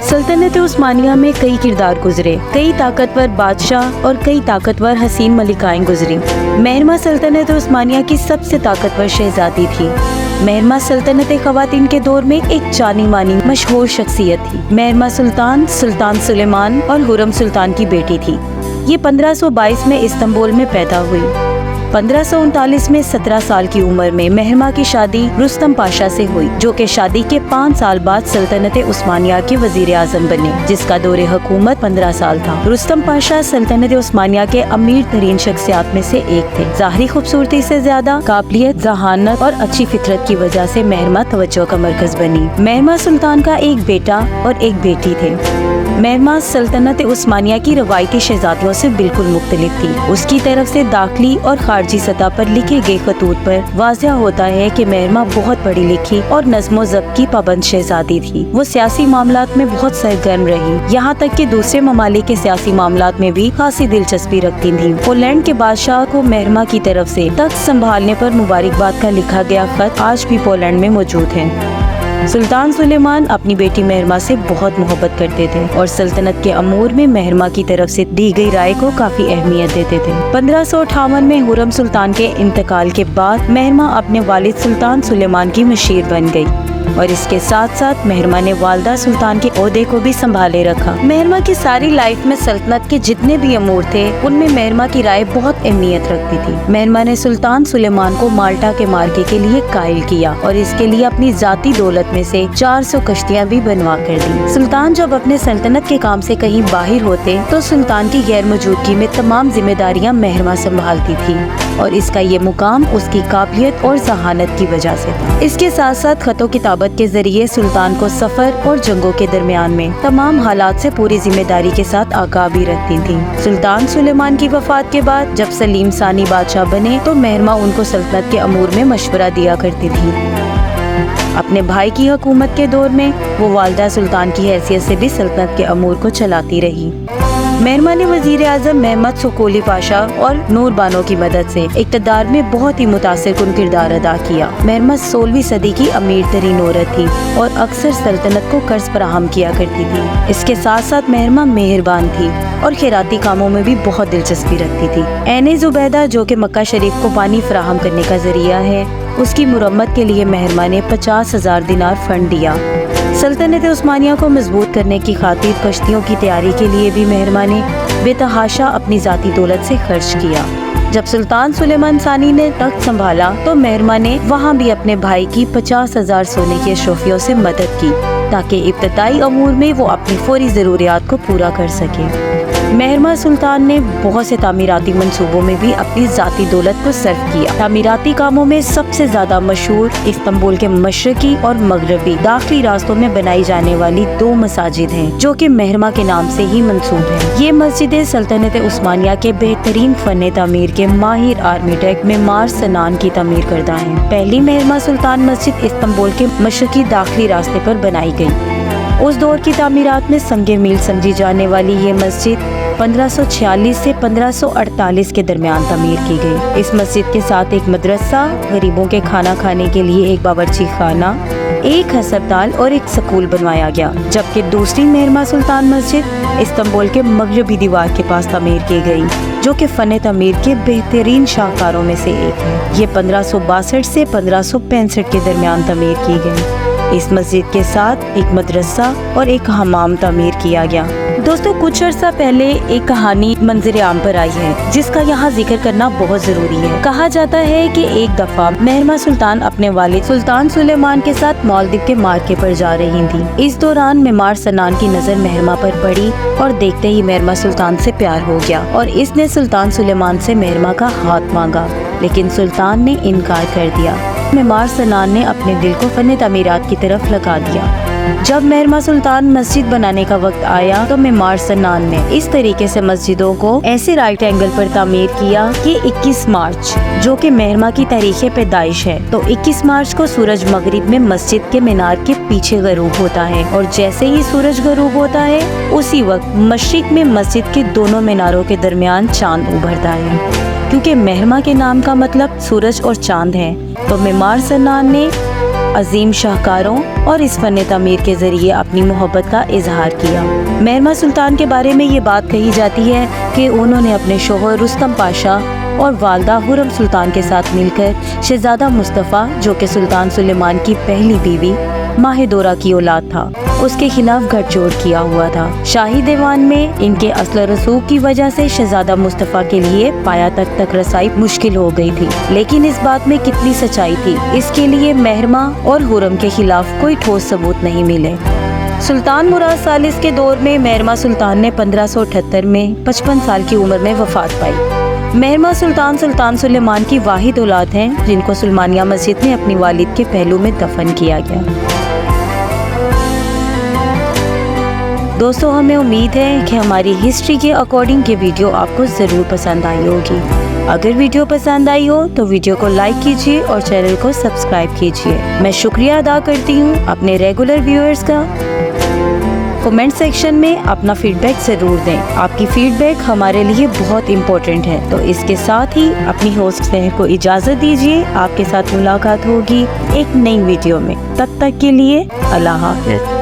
सल्तनत उस्मानिया में कई किरदार गुजरे, कई ताकतवर बादशाह और कई ताकतवर हसीन मलिकाएं गुजरी। मेहरमा सल्तनत उस्मानिया की सबसे ताकतवर शहजादी थी। मेहरमा सल्तनत ख़वातीन के दौर में एक जानी मानी मशहूर शख्सियत थी। मेहरमा सुल्तान सुलेमान और हुरम सुल्तान की बेटी थी। ये 1522 में इस्तांबुल में पैदा हुई। 1539 में 17 साल की उम्र में मेहरमा की शादी रुस्तम पाशा से हुई, जो कि शादी के 5 साल बाद सल्तनत उस्मानिया के वजीर आजम बने, जिसका दौरे हुकूमत 15 साल था। रुस्तम पाशा सल्तनत उस्मानिया के अमीर तरीन शख्सियात में से एक थे। ज़ाहरी खूबसूरती से ज्यादा काबिलियत, जहानत और अच्छी फितरत की वजह से मेहरमा तवज्जो का मरकज बनी। मेहरमा सुल्तान का एक बेटा और एक बेटी थे। मेहरमा सल्तनत उस्मानिया की रवायती शहजादियों से बिल्कुल मुख्तलिफ थी। उसकी तरफ से दाखिली और खारजी सतह पर लिखे गए खतूत पर वाज़ह होता है कि मेहरमा बहुत पढ़ी लिखी और नज़्म ज़ब्त की पाबंद शहजादी थी। वो सियासी मामलात में बहुत सरगर्म रही, यहाँ तक कि दूसरे ममालिक के सियासी मामलात में भी खासी दिलचस्पी रखती थी। पोलैंड के बादशाह को मेहरमा की तरफ से तख्त संभालने पर मुबारकबाद का लिखा गया खत आज भी पोलैंड में मौजूद है। सुल्तान सुलेमान अपनी बेटी मेहरमा से बहुत मोहब्बत करते थे और सल्तनत के अमूर में मेहरमा की तरफ से दी गई राय को काफी अहमियत देते थे। 1558 में हुरम सुल्तान के इंतकाल के बाद मेहरमा अपने वालिद सुल्तान सुलेमान की मशीर बन गई और इसके साथ साथ मेहरमा ने वालदा सुल्तान के ओहदे को भी संभाले रखा। मेहरमा की सारी लाइफ में सल्तनत के जितने भी अमूर थे उनमें मेहरमा की राय बहुत अहमियत रखती थी। मेहरमा ने सुल्तान सुलेमान को माल्टा के मार्के के लिए कायल किया और इसके लिए अपनी जाती दौलत में से 400 कश्तियाँ भी बनवा कर दी। सुल्तान जब अपने सल्तनत के काम से कहीं बाहर होते तो सुल्तान की गैर मौजूदगी में तमाम जिम्मेदारियाँ मेहरमा संभालती थी और इसका ये मुकाम उसकी काबिलियत और जहानत की वजह से था। इसके साथ साथ खतों किताबत के जरिए सुल्तान को सफर और जंगों के दरमियान में तमाम हालात से पूरी जिम्मेदारी के साथ आगाह भी रखती थी। सुल्तान सुलेमान की वफात के बाद जब सलीम सानी बादशाह बने तो मेहरमा उनको सल्तनत के अमूर में मशवरा दिया करती थी। अपने भाई की हुकूमत के दौर में वो वालदा सुल्तान की हैसियत से भी सल्तनत के अमूर को चलाती रही। मेहरमा ने वजीर आजम महमद सुकोली पाशा और नूर बानो की मदद से इक़्तिदार में बहुत ही मुतासिरकुन किरदार अदा किया। मेहरमा 16वीं सदी की अमीर तरीन औरत थी और अक्सर सल्तनत को कर्ज फराहम किया करती थी। इसके साथ साथ मेहरमा मेहरबान थी और खैराती कामों में भी बहुत दिलचस्पी रखती थी। ऐन ज़ुबैदा, जो कि मक्का शरीफ को पानी फराहम करने का जरिया है, उसकी मुरम्मत के लिए मेहरमा ने 50,000 दिनार फंड दिया। सल्तनत उस्मानिया को मजबूत करने की खातिर कश्तियों की तैयारी के लिए भी मेहरमा ने बेतहाशा अपनी जाती दौलत से खर्च किया। जब सुल्तान सुलेमान सानी ने तख्त संभाला तो मेहरमा ने वहाँ भी अपने भाई की 50,000 सोने की अशरफियों से मदद की ताकि इब्तदाई अमूर में वो अपनी फौरी ज़रूरियात को पूरा कर सके। मेहरमा सुल्तान ने बहुत से तामीराती मंसूबों में भी अपनी जाती दौलत को सर्फ किया। तामीराती कामों में सबसे ज्यादा मशहूर इस्तांबुल के मशरकी और मगरबी दाखिली रास्तों में बनाई जाने वाली 2 मसाजिद हैं, जो कि मेहरमा के नाम से ही मंसूब हैं। ये मस्जिदें सल्तनत उस्मानिया के बेहतरीन फन तामीर के माहिर आर्किटेक्ट मेमार सनान की तमीर करदा हैं। पहली मेहरमा सुल्तान मस्जिद इस्तांबुल के मशरकी दाखिली रास्ते पर बनाई गई। उस दौर की तामीरात में संगे मील समझी जाने वाली ये मस्जिद 1546 से 1548 के दरमियान तमीर की गई। इस मस्जिद के साथ एक मदरसा, गरीबों के खाना खाने के लिए एक बावर्ची खाना, एक हस्पताल और एक स्कूल बनवाया गया, जबकि दूसरी मेहरमा सुल्तान मस्जिद इस्तांबुल के मगरबी दीवार के पास तमीर की गई, जो कि फन तमीर के बेहतरीन शाहकारों में से एक है। ये 1562 से 1565 के दरमियान तमीर की गई। इस मस्जिद के साथ एक मदरसा और एक हमाम तमीर किया गया। दोस्तों, कुछ अर्सा पहले एक कहानी मंजर आम पर आई है जिसका यहाँ जिक्र करना बहुत जरूरी है। कहा जाता है कि एक दफा मेहरमा सुल्तान अपने वालिद सुल्तान सुलेमान के साथ मालदीव के मार्के पर जा रही थी। इस दौरान मेमार सनान की नजर मेहरमा पर पड़ी और देखते ही मेहरमा सुल्तान से प्यार हो गया और इसने सुल्तान सुलेमान से मेहरमा का हाथ मांगा, लेकिन सुल्तान ने इनकार कर दिया। मेमार सनान ने अपने दिल को फन तामीरात की तरफ लगा दिया। जब मेहरमा सुल्तान मस्जिद बनाने का वक्त आया तो मेमार सनान ने इस तरीके से मस्जिदों को ऐसे राइट एंगल पर तामीर किया कि 21 मार्च, जो कि मेहरमा की तारीख पैदाइश है, तो 21 मार्च को सूरज मगरिब में मस्जिद के मीनार के पीछे गरूब होता है और जैसे ही सूरज गरूब होता है उसी वक्त मशरिक में मस्जिद के दोनों मीनारों के दरमियान चांद उभरता है। क्योंकि मेहरमा के नाम का मतलब सूरज और चांद है, तो मेमार सनान ने عظیم شاہکاروں اور اس فن تعمیر کے ذریعے اپنی محبت کا اظہار کیا۔ مہرماں سلطان کے بارے میں یہ بات کہی جاتی ہے کہ انہوں نے اپنے شوہر رستم پاشا اور والدہ حرم سلطان کے ساتھ مل کر شہزادہ مصطفیٰ، جو کہ سلطان سلیمان کی پہلی بیوی ماہدورہ کی اولاد تھا، اس کے خلاف گٹھ جوڑ کیا ہوا تھا۔ شاہی دیوان میں ان کے اصل رسوخ کی وجہ سے شہزادہ مصطفیٰ کے لیے پایا تک رسائی مشکل ہو گئی تھی، لیکن اس بات میں کتنی سچائی تھی، اس کے لیے مہرماں اور حرم کے خلاف کوئی ٹھوس ثبوت نہیں ملے۔ سلطان مراد ثالث کے دور میں مہرماں سلطان نے 1578 میں 55 سال کی عمر میں وفات پائی۔ مہرماں سلطان سلطان سلیمان کی واحد اولاد ہیں، جن کو سلمانیہ مسجد میں اپنی والد کے پہلو میں دفن کیا گیا۔ دوستو، ہمیں امید ہے کہ ہماری ہسٹری کے اکارڈنگ یہ ویڈیو آپ کو ضرور پسند آئی ہوگی۔ اگر ویڈیو پسند آئی ہو تو ویڈیو کو لائک کیجیے اور چینل کو سبسکرائب کیجیے۔ میں شکریہ ادا کرتی ہوں اپنے ریگولر ویورز کا۔ کمنٹ سیکشن میں اپنا فیڈ بیک ضرور دیں، آپ کی فیڈ بیک ہمارے لیے بہت امپورٹنٹ ہے۔ تو اس کے ساتھ ہی اپنی ہوسٹ سحر کو اجازت دیجیے، آپ کے ساتھ ملاقات ہوگی ایک نئی ویڈیو میں۔ تب تک کے لیے اللہ حافظ۔